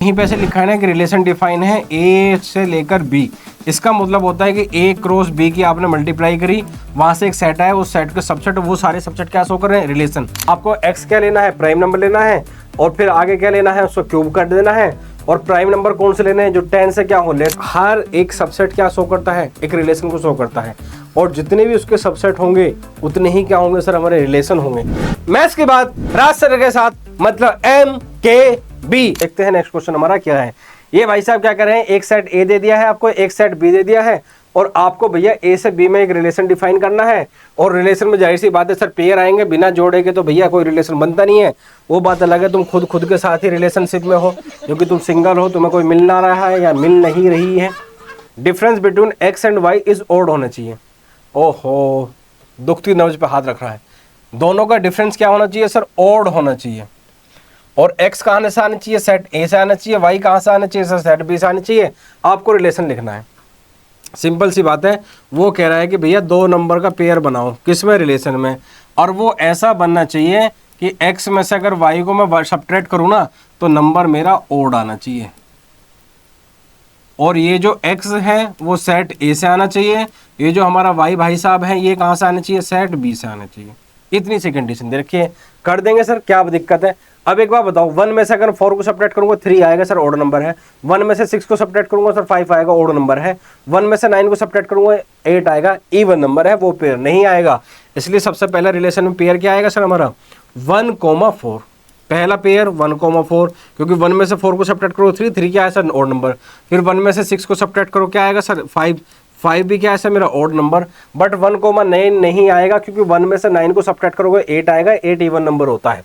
यहीं पे ऐसे लिखा है ना कि रिलेशन डिफाइन है ए से लेकर बी। इसका मतलब होता है कि ए क्रॉस बी की आपने मल्टीप्लाई करी, वहां से एक सेट आया, उस सेट के सबसेट, वो सारे सबसेट क्या शो कर रहे हैं, रिलेशन। आपको एक्स क्या लेना है, प्राइम नंबर लेना है, और फिर आगे क्या लेना है, उसको क्यूब कर देना है, और प्राइम नंबर कौन से लेने हैं, जो 10 से क्या हो लेस। हर एक सबसेट क्या शो करता है, एक रिलेशन को शो करता है, और जितने भी उसके सबसेट होंगे उतने ही क्या होंगे सर, हमारे रिलेशन होंगे। मैथ्स के बाद राज सर के साथ मतलब एम के बी। देखते हैं नेक्स्ट क्वेश्चन हमारा क्या है। ये भाई साहब क्या कर रहे हैं, एक सेट ए दे दिया है आपको, एक सेट बी दे दिया है, और आपको भैया ए से बी में एक रिलेशन डिफाइन करना है। और रिलेशन में जाहिर सी बात है सर, पेयर आएंगे, बिना जोड़े के तो भैया कोई रिलेशन बनता नहीं है। वो बात अलग है तुम खुद के साथ ही रिलेशनशिप में हो, क्योंकि तुम सिंगल हो, तुम्हें कोई मिल ना रहा है या मिल नहीं रही है। Difference between x and y is odd होना चाहिए। ओहो, दुखती नब्ज पे हाथ रख रहा है। दोनों का डिफरेंस क्या होना चाहिए सर, ओड होना चाहिए। और x कहाँ से आना चाहिए, सेट ए से आना चाहिए, y कहाँ से आना चाहिए सर, सेट बी से आना चाहिए। आपको रिलेशन लिखना है, सिंपल सी बात है। वो कह रहा है कि भैया दो नंबर का पेयर बनाओ, किसमें, रिलेशन में, और वो ऐसा बनना चाहिए कि x में से अगर y को मैं सब्ट्रैक्ट करूँ ना तो नंबर मेरा ओड आना चाहिए, और ये जो x है वो सेट ए से आना चाहिए, ये जो हमारा y भाई साहब है ये कहाँ से आना चाहिए, सेट बी से आना चाहिए। इतनी सी कंडीशन दे रखी है, कर देंगे सर, क्या दिक्कत है। अब एक बार बताओ, 1 में से अगर 4 को सब्ट्रैक्ट करूंगा 3 आएगा सर, ओड नंबर है। 1 में से 6 को सब्ट्रैक्ट करूंगा सर 5 आएगा, ओड नंबर है। 1 में से 9 को सब्ट्रैक्ट करूंगा 8 आएगा, इवन नंबर है, वो पेयर नहीं आएगा। इसलिए सबसे पहला रिलेशन में पेयर क्या आएगा सर हमारा, 1,4। पहला पेयर 1,4, क्योंकि 1 में से 4 को सब्ट्रैक्ट करो 3 क्या है सर, ओड नंबर। फिर 1 में से 6 को सब्ट्रैक्ट करो क्या आएगा सर, 5 भी क्या है सर मेरा ओड नंबर। बट 1,9 नहीं आएगा, क्योंकि 1 में से 9 को सब्ट्रैक्ट करोगे 8 आएगा, 8 इवन नंबर होता है।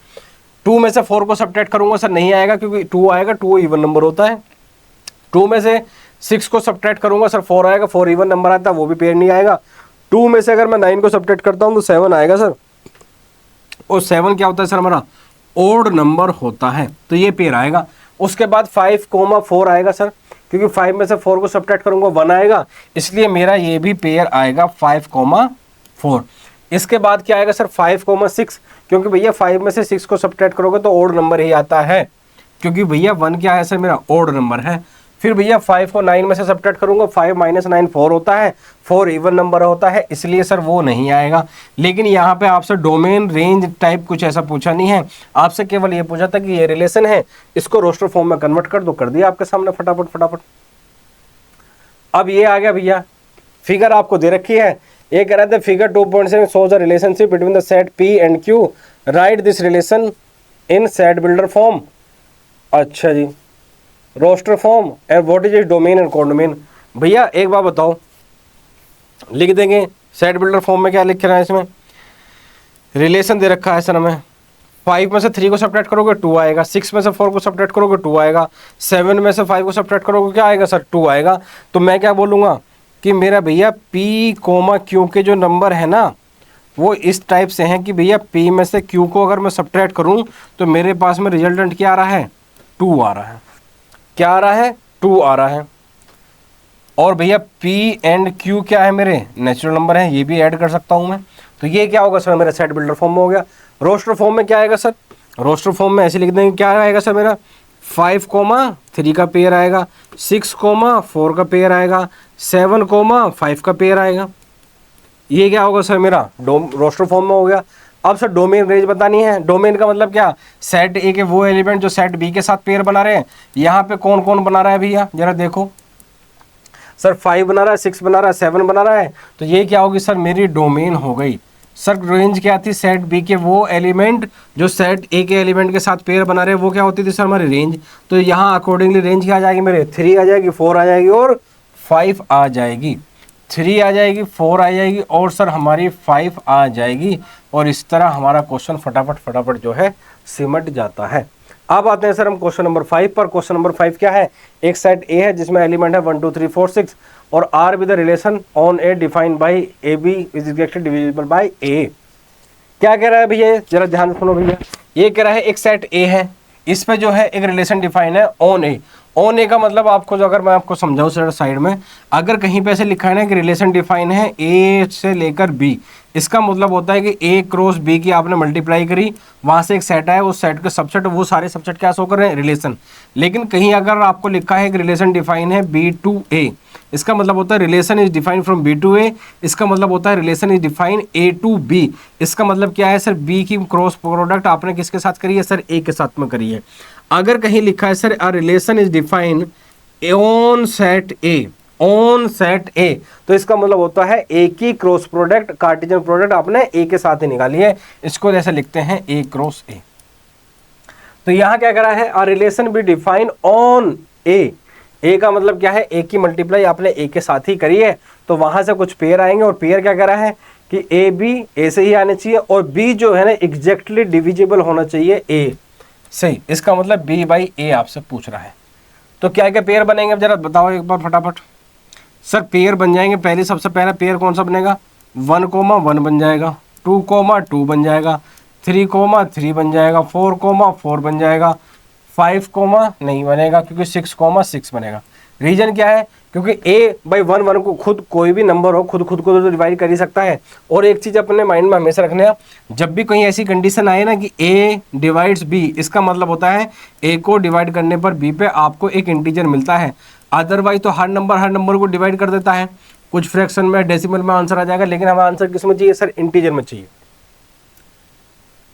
2 में से 4 को सब्ट्रैक्ट करूंगा सर, नहीं आएगा, क्योंकि 2 आएगा, 2 इवन नंबर होता है। 2 में से 6 को सब्ट्रैक्ट करूंगा सर, 4 आएगा, 4 इवन नंबर आता है, वो भी पेयर नहीं आएगा। 2 में से अगर मैं 9 को सब्ट्रैक्ट करता हूं तो 7 आएगा सर, और 7 क्या होता है सर हमारा, ओड नंबर होता है, तो ये पेयर आएगा। उसके बाद 5,4 आएगा सर, क्योंकि 5 में से 4 को सब्ट्रैक्ट करूंगा 1 आएगा, इसलिए मेरा ये भी पेयर आएगा 5,4। इसके बाद क्या आएगा सर, 5,6, क्योंकि भैया 5 में से 6 को सब्ट्रैक्ट करोगे तो ओड नंबर ही आता है, क्योंकि भैया 1 क्या है सर मेरा, ओड नंबर है। फिर भैया 5 को 9 में से सब्ट्रैक्ट करूंगा, 5 - 9 4 होता है, 4 इवन नंबर होता है, इसलिए सर वो नहीं आएगा। लेकिन यहाँ पे आपसे डोमेन रेंज टाइप कुछ ऐसा पूछा नहीं है, आपसे केवल ये पूछा था कि ये रिलेशन है, इसको रोस्टर फॉर्म में कन्वर्ट कर दो, कर दिया आपके सामने फटाफट। अब ये आ गया भैया, फिगर आपको दे रखी है। ये कह रहे थे figure 2.7 shows the relationship between the set P and Q, right this relation in set builder form. अच्छा जी, roster form and what is it domain and codomain. भैया एक बार बताओ, लिख देंगे सेट बिल्डर फॉर्म में क्या लिख रहा है, इसमें रिलेशन दे रखा है सर हमें। 5 में से 3 को सब्ट्रैक्ट करोगे 2 आएगा, 6 में से 4 को सब्ट्रैक्ट करोगे 2 आएगा, 7 में से 5 को सब्ट्रैक्ट करोगे क्या आएगा सर, 2 आएगा। तो मैं क्या बोलूँगा कि मेरा भैया P, Q के जो नंबर है ना वो इस टाइप से हैं कि भैया P में से Q को अगर मैं सब्ट्रैक्ट करूं तो मेरे पास में रिजल्टेंट क्या आ रहा है, 2 आ रहा है। क्या आ रहा है, 2 आ रहा है। और भैया P एंड Q क्या है, मेरे नेचुरल नंबर है, ये भी ऐड कर सकता हूं मैं। तो ये क्या होगा सर, मेरा सेट बिल्डर फॉर्म में हो गया। रोस्टर फॉर्म में क्या आएगा सर, रोस्टर फॉर्म में ऐसे लिख देंगे, क्या आएगा सर मेरा 5,3 का पेयर आएगा, 6,4 का पेयर आएगा, 7,5 का पेयर आएगा। ये क्या होगा सर मेरा रोस्टर फॉर्म में हो गया। अब सर डोमेन रेंज बतानी है। डोमेन का मतलब क्या, सेट ए के वो एलिमेंट जो सेट बी के साथ पेयर बना रहे हैं। यहाँ पे कौन कौन बना रहा है भैया, जरा देखो सर, 5 बना रहा है, 6 बना रहा है, 7 बना रहा है, तो ये क्या होगी सर, मेरी डोमेन हो गई। सर रेंज क्या थी, सेट बी के वो एलिमेंट जो सेट ए के एलिमेंट के साथ पेयर बना रहे हैं, वो क्या होती थी सर हमारी रेंज। तो यहाँ अकॉर्डिंगली रेंज क्या आ जाएगी मेरे, 3 आ जाएगी, 4 आ जाएगी और 5 आ जाएगी। 3 आ जाएगी, 4 आ जाएगी और सर हमारी 5 आ जाएगी। और इस तरह हमारा क्वेश्चन फटाफट जो है सिमट जाता है। अब आते हैं सर हम क्वेश्चन नंबर 5 पर। क्वेश्चन नंबर 5 क्या है, एक सेट ए है जिसमें एलिमेंट है 1 2 3 4 6 और R with the relation on A defined by a b is equal divisible by a. क्या कह रहा है भैया, जरा ध्यान सुनो भैया। ये कह रहा है एक सेट ए है, इस पे जो है एक रिलेशन डिफाइन है ऑन ए, ऑन ए का मतलब आपको जो अगर मैं आपको समझाऊं सर साइड में, अगर कहीं पे ऐसे लिखा है ना कि रिलेशन डिफाइन है ए से लेकर बी, इसका मतलब होता है कि ए क्रॉस बी की आपने मल्टीप्लाई करी, वहां से एक सेट आया, उस सेट के सबसेट, वो सारे सबसेट क्या शो कर रहे हैं, रिलेशन। लेकिन कहीं अगर आपको लिखा है कि रिलेशन डिफाइन है बी टू ए, इसका मतलब होता है relation is define from B to A, इसका मतलब होता है relation is define A to B. इसका मतलब क्या है सर, बी की क्रॉस प्रोडक्ट आपने किसके साथ करी है सर, ए के साथ में करी है। अगर कहीं लिखा है sir a relation is define on set A, on set ए, तो इसका मतलब होता है ए की क्रॉस प्रोडक्ट, कार्टेशियन प्रोडक्ट आपने ए के साथ ही निकाली है, इसको जैसे लिखते हैं ए क्रॉस ए। तो यहां क्या करा है, a relation B define on A, A का मतलब क्या है, ए की मल्टीप्लाई आपने ए के साथ ही करी है, तो वहां से कुछ पेयर आएंगे, और पेयर क्या करा है कि ए बी ए से ही आने चाहिए, और बी जो है ना एग्जैक्टली डिविजिबल होना चाहिए ए सही। इसका मतलब बी बाई ए आपसे पूछ रहा है। तो क्या क्या पेयर बनेंगे, अब जरा बताओ एक बार फटाफट। सर पेयर बन जाएंगे, पहले सबसे पहला पेयर कौन सा बनेगा, 1,1 बन जाएगा, 2,2 बन जाएगा, 3,3 बन जाएगा, 4,4 बन जाएगा, 5, नहीं बनेगा क्योंकि 6,6 बनेगा। रीजन क्या है, क्योंकि a बाई 1 को खुद कोई भी नंबर हो खुद को तो डिवाइड कर ही सकता है। और एक चीज अपने माइंड में हमेशा रखने, जब भी कहीं ऐसी कंडीशन आए ना कि a डिवाइड्स b, इसका मतलब होता है a को डिवाइड करने पर b पे आपको एक इंटीजर मिलता है। अदरवाइज तो हर नंबर को डिवाइड कर देता है, कुछ फ्रैक्शन में डेसिमल में आंसर आ जाएगा, लेकिन हमें आंसर किस में चाहिए सर, इंटीजर में चाहिए।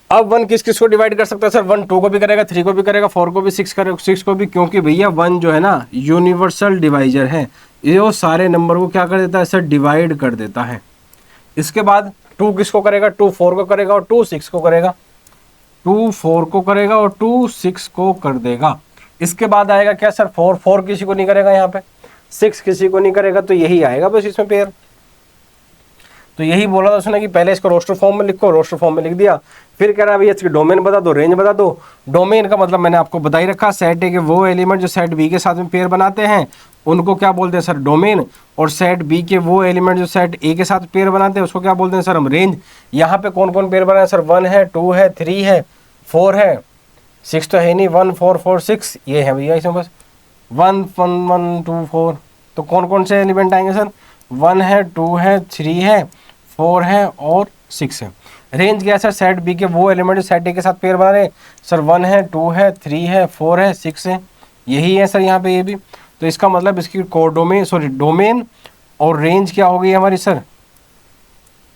अब 1 किस को डिवाइड कर सकता है सर, 1 2 को भी करेगा, 3 को भी करेगा, 4 को भी, 6 को भी, क्योंकि भैया 1 जो है ना यूनिवर्सल डिवाइजर है, ये वो सारे नंबर को क्या कर देता है सर, डिवाइड कर देता है। इसके बाद 2 किसको करेगा, 2 4 को करेगा और 2 6 को करेगा, 2 4 को करेगा और 2 6 को कर देगा। इसके बाद आएगा क्या सर, 4 किसी को नहीं करेगा, यहाँ पे 6 किसी को नहीं करेगा, तो यही आएगा बस इसमें पेयर। तो यही बोला था उसने कि पहले इसको रोस्टर फॉर्म में लिखो, रोस्टर फॉर्म में लिख दिया। फिर कह रहा है भैया इसकी डोमेन बता दो, रेंज बता दो। डोमेन का मतलब मैंने आपको बता ही रखा, सेट ए के वो एलिमेंट जो सेट बी के साथ में पेयर बनाते हैं उनको क्या बोलते हैं सर, डोमेन। और सेट बी के वो एलिमेंट जो सेट ए के साथ पेयर बनाते हैं उसको क्या बोलते हैं सर, हम रेंज। यहाँ पे कौन कौन पेयर बनाए सर, 1 है, 2 है, 3 है, 4 है, 6 तो है नहीं, 1 4 4 6 ये है भैया, इसमें बस 1 1 1 2 4। तो कौन कौन से एलिमेंट आएंगे सर, 1 है, 2 है, 3 है, 4 है और 6 है। रेंज क्या है सर, सेट बी के वो एलिमेंट जो सेट ए के साथ पेयर बना रहे सर, 1 है, 2 है, 3 है, 4 है, 6 है, यही है सर यहाँ पे ये भी। तो इसका मतलब इसकी कोडोमेन सॉरी डोमेन और रेंज क्या हो गई हमारी सर,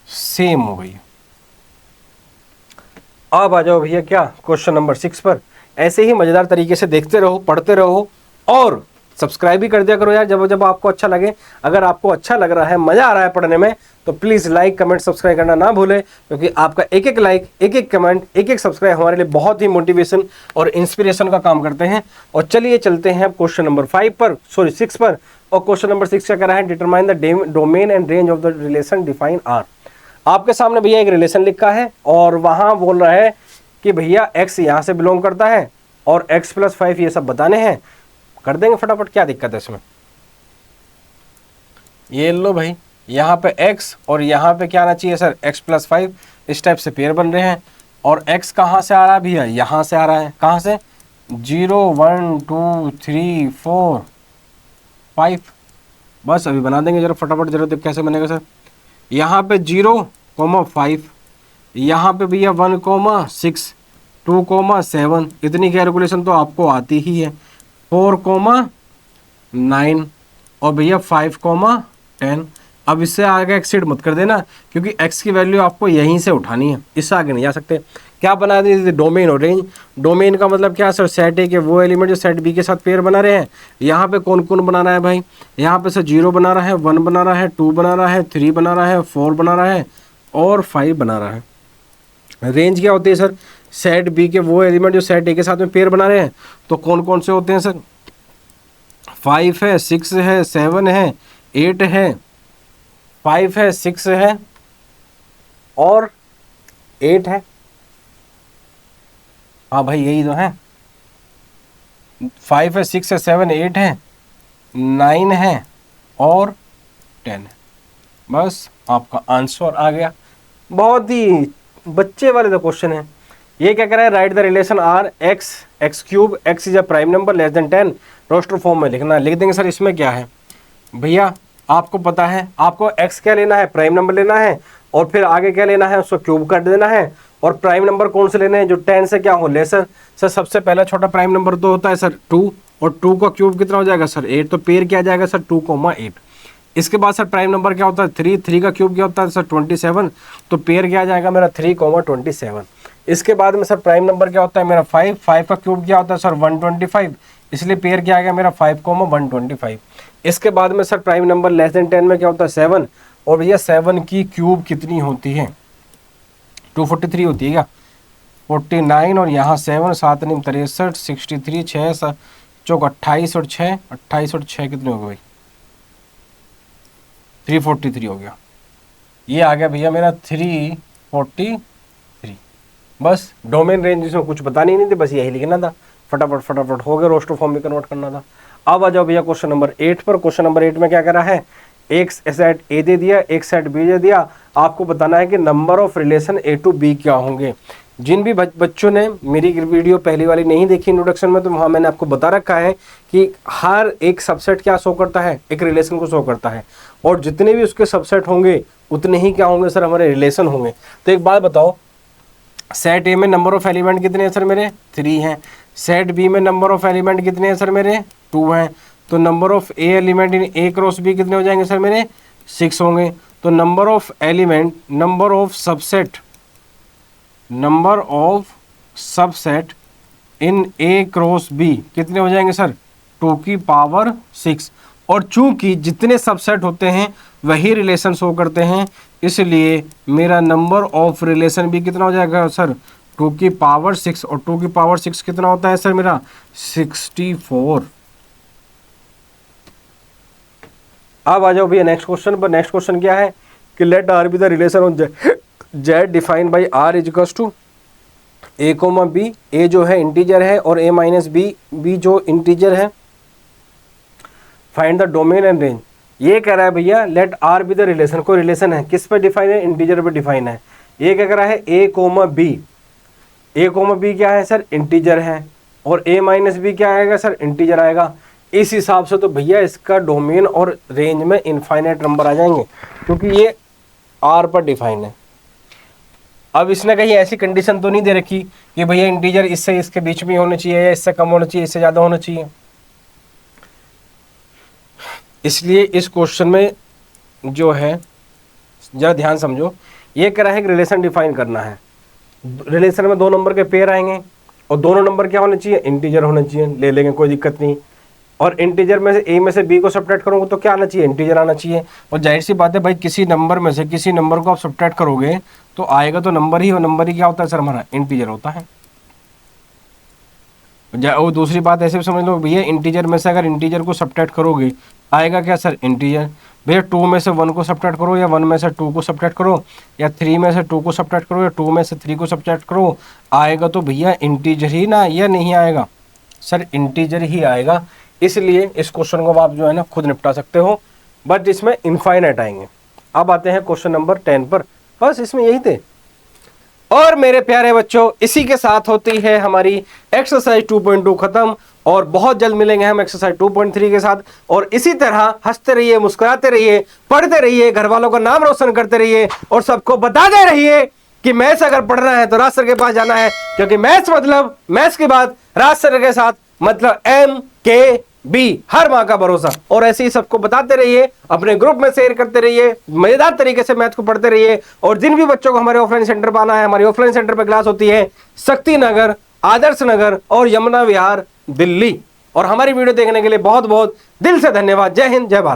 सेम हो गई। अब आ जाओ भैया क्या क्वेश्चन नंबर 6 पर। ऐसे ही मजेदार तरीके से देखते रहो, पढ़ते रहो और सब्सक्राइब भी कर दिया करो यार, जब आपको अच्छा लगे। अगर आपको अच्छा लग रहा है, मजा आ रहा है पढ़ने में, तो प्लीज लाइक कमेंट सब्सक्राइब करना ना भूले, क्योंकि आपका एक एक लाइक, एक एक कमेंट, एक एक सब्सक्राइब हमारे लिए बहुत ही मोटिवेशन और इंस्पिरेशन का काम करते हैं। और चलिए चलते हैं क्वेश्चन नंबर 6 पर। और क्वेश्चन नंबर 6 क्या कर रहा है, determine the domain and range of the relation define R. आपके सामने भैया एक रिलेशन लिखा है और वहां बोल रहा है कि भैया x यहाँ से बिलोंग करता है और x+5 ये सब बताने हैं। कर देंगे फटाफट, क्या दिक्कत है इसमें। ये लो भाई, यहाँ पे x और यहाँ पे क्या आना चाहिए सर, x+5। इस टाइप से पेयर बन रहे हैं। और x कहाँ से आ रहा है भैया, यहाँ से आ रहा है। कहाँ से, 0 1 2 3 4 5। बस अभी बना देंगे जरा फटाफट, जरा देख कैसे बनेगा सर। यहाँ पे 0,5, यहाँ पे भैया 1,6, 2,7। इतनी कैलकुलेशन तो आपको आती ही है। 4,9 और भैया 5,10। अब इससे आगे एक्सीड मत कर देना, क्योंकि x की वैल्यू आपको यहीं से उठानी है, इससे आगे नहीं जा सकते। क्या बना दीजिए, डोमेन और रेंज। डोमेन का मतलब क्या सर, सेट ए के वो एलिमेंट जो सेट बी के साथ पेयर बना रहे हैं। यहाँ पे कौन कौन बना रहा है भाई, यहाँ पे सर 0 बना रहा है, 1 बना रहा है, 2 बना रहा है, 3 बना रहा है, 4 बना रहा है और 5 बना रहा है। रेंज क्या होती है सर, सेट बी के वो एलिमेंट जो सेट ए के साथ में पेयर बना रहे हैं। तो कौन कौन से होते हैं सर, 5 है, 6 है, 7 है, 8 है, 5 है, 6 है और 8 है। हाँ भाई यही तो है, 5 है, 6 है, 7 8 है, 9 है और 10 है। बस आपका आंसर आ गया। बहुत ही बच्चे वाले तो क्वेश्चन है, ये क्या कह रहा है, write the relation R x x cube x is a prime number less than 10 roster form में लिखना है। लिख देंगे सर इसमें क्या है भैया, आपको पता है आपको x क्या लेना है, प्राइम नंबर लेना है, और फिर आगे क्या लेना है, उसको क्यूब कर देना है, और प्राइम नंबर कौन से लेने हैं, जो 10 से क्या हो लेसर। सर सबसे पहला छोटा प्राइम नंबर तो होता है सर 2, और 2 का क्यूब कितना हो जाएगा सर 8, तो पेयर क्या आ जाएगा सर 2,8। इसके बाद सर प्राइम नंबर क्या होता है 3, 3 का क्यूब क्या होता है सर 27, तो पेयर क्या आ जाएगा मेरा 3,27। इसके बाद में सर प्राइम नंबर क्या होता है मेरा 5, 5 का क्यूब क्या होता है सर 125, इसलिए पेयर क्या आ गया मेरा 5,125। इसके बाद में sir prime number less than 10 में क्या होता है 7, और भैया 7 की क्यूब कितनी होती है 243 होती है क्या, 49, और यहाँ 7, 7 9 63, 63, 6 चौक 28 और 6, 28 और 6 कितने हो गए भाई 343 हो गया। ये आ गया भैया मेरा 343। बस डोमेन रेंज इसमें कुछ बतानी नहीं थी, बस यही लिखना था, फटाफट फटाफट हो गया, रोस्टर फॉर्म में कन्वर्ट करना था। अब आ जाओ भैया क्वेश्चन नंबर 8 पर। क्वेश्चन नंबर 8 में क्या करा है, एक सेट ए दे दिया, एक सेट बी दे दिया, आपको बताना है कि number of relation A to B क्या होंगे। जिन भी बच्चों ने मेरी वीडियो पहली वाली नहीं देखी इंट्रोडक्शन में, तो वहाँ मैंने आपको बता रखा है कि हर एक सबसेट क्या शो करता है, एक रिलेशन को शो करता है, और जितने भी उसके सबसेट होंगे उतने ही क्या होंगे सर हमारे रिलेशन होंगे। तो एक बात बताओ, सेट ए में नंबर ऑफ एलिमेंट कितने हैं सर मेरे 3 हैं, सेट बी में नंबर ऑफ एलिमेंट कितने हैं सर मेरे 2 हैं, तो number of A element in A cross B कितने हो जाएंगे सर मेरे 6 होंगे। तो number of element, number of subset, number of subset in A cross B कितने हो जाएंगे सर 2 की पावर 6, और चूंकि जितने सबसेट होते हैं वही रिलेशन शो करते हैं, इसलिए मेरा नंबर ऑफ रिलेशन भी कितना हो जाएगा सर 2 की पावर 6, और 2 की पावर 6 कितना होता है सर मेरा 64। अब आ जाओ भैया नेक्स्ट क्वेश्चन पर। नेक्स्ट क्वेश्चन क्या है कि let R be the relation of Z defined by R is equals to a comma b, a जो है इंटीजर है और ए माइनस बी, बी जो इंटीजर है। Find the domain and range. ये कह रहा है भैया let R be the relation, कोई रिलेशन है, किस पे डिफाइन है, इंटीजर पे डिफाइन है। ये क्या कह रहा है ए कोमा बी, ए कोमा बी क्या है सर इंटीजर है, और ए माइनस बी क्या आएगा सर इंटीजर आएगा। इस हिसाब से तो भैया इसका डोमेन और रेंज में इनफाइनाइट नंबर आ जाएंगे, क्योंकि ये आर पर डिफाइन है। अब इसने कहीं ऐसी कंडीशन तो नहीं दे रखी कि भैया इंटीजर इससे इसके बीच में होना चाहिए, या इससे कम होना चाहिए, इससे ज़्यादा होना चाहिए। इसलिए इस क्वेश्चन में जो है जरा ध्यान समझो, ये कह रहा है कि रिलेशन डिफाइन करना है। रिलेशन में 2 नंबर के पेयर आएंगे, और दोनों नंबर क्या होने चाहिए, इंटीजर होने चाहिए, ले लेंगे कोई दिक्कत नहीं। और इंटीजर में से ए में से बी को सब्ट्रैक्ट करोगे तो क्या आना चाहिए, इंटीजर आना चाहिए। और जाहिर सी बात है भाई, किसी नंबर में से किसी नंबर को आप सब्ट्रैक्ट करोगे तो आएगा तो नंबर ही, और नंबर ही क्या होता है सर हमारा इंटीजर होता है। और दूसरी बात ऐसे भी समझ लो भैया, इंटीजर में से अगर इंटीजर को सब्ट्रैक्ट करोगे आएगा क्या सर इंटीजर। भैया 2 में से 1 को सब्ट्रैक्ट करो, या 1 में से 2 को सब्ट्रैक्ट करो, या 3 में से 2 को सब्ट्रैक्ट करो, या 2 में से 3 को सब्ट्रैक्ट करो, आएगा तो भैया इंटीजर ही ना, या नहीं आएगा सर इंटीजर ही आएगा। इसलिए इस क्वेश्चन को आप जो है ना खुद निपटा सकते हो, बट इसमें इनफाइनाइट आएंगे। अब आते हैं क्वेश्चन नंबर 10 पर। बस इसमें यही थे। और मेरे प्यारे बच्चों, इसी के साथ होती है हमारी एक्सरसाइज 2.2 खत्म, और बहुत जल्द मिलेंगे हम एक्सरसाइज 2.3 के साथ। और इसी तरह हंसते रहिए, मुस्कुराते रहिए, पढ़ते रहिए, घर वालों का नाम रोशन करते रहिए, और सबको बताते रहिए कि मैथ्स अगर पढ़ना है तो राज सर के पास जाना है, क्योंकि मैथ्स मतलब मैथ्स के बाद राज सर के साथ मतलब MKB, हर माँ का भरोसा। और ऐसे ही सबको बताते रहिए, अपने ग्रुप में शेयर करते रहिए, मजेदार तरीके से मैथ को पढ़ते रहिए। और जिन भी बच्चों को हमारे ऑफलाइन सेंटर पर आना है, हमारी ऑफलाइन सेंटर पर क्लास होती है शक्ति नगर, आदर्श नगर और यमुना विहार दिल्ली। और हमारी वीडियो देखने के लिए बहुत बहुत दिल से धन्यवाद। जय हिंद, जय भारत।